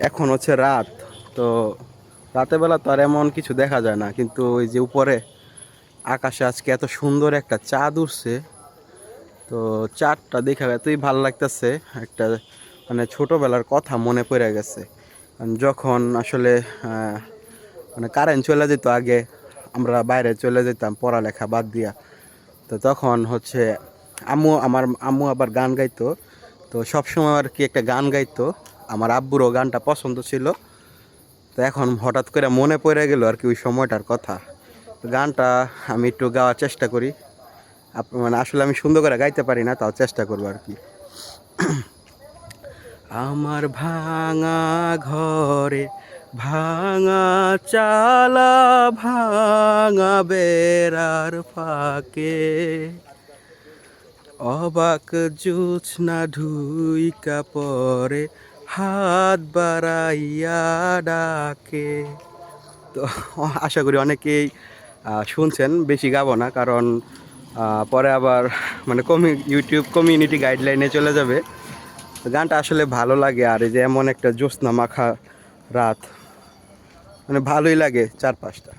এখন হচ্ছে রাত। তো রাতের বেলা তো আর এমন কিছু দেখা যায় না, কিন্তু ওই যে উপরে আকাশে আজকে এত সুন্দর একটা চাঁদ উঠছে। তো চাঁদটা দেখে এতই ভালো লাগতেছে, একটা মানে ছোটোবেলার কথা মনে পড়ে গেছে। যখন আসলে মানে কারেন্ট চলে যেত আগে, আমরা বাইরে চলে যেতাম পড়ালেখা বাদ দিয়া। তো তখন হচ্ছে আমার আম্মু আবার গান গাইতো। তো সবসময় আর কি একটা গান গাইতো, আমার আব্বুরও গানটা পছন্দ ছিল। তো এখন হঠাৎ করে মনে পড়ে গেল আর কি ওই সময়টার কথা। তো গানটা আমি একটু গাওয়ার চেষ্টা করি। মানে আসলে আমি সুন্দর করে গাইতে পারি না, তাও চেষ্টা করবো আর কি। আমার ভাঙা ঘরে ভাঙা চালা, ভাঙা বেড়ার ফাঁকে অবাক জোছনা ঢুইকা পরে হাত বাড়াইয়া ডাকে। তো আশা করি অনেকেই শুনছেন, বেশি গাবো না, কারণ পরে আবার মানে ইউটিউব কমিউনিটি গাইডলাইনে চলে যাবে। তো গানটা আসলে ভালো লাগে, আর এই যে এমন একটা জ্যোৎস্না মাখা রাত, মানে ভালোই লাগে চারপাশটা।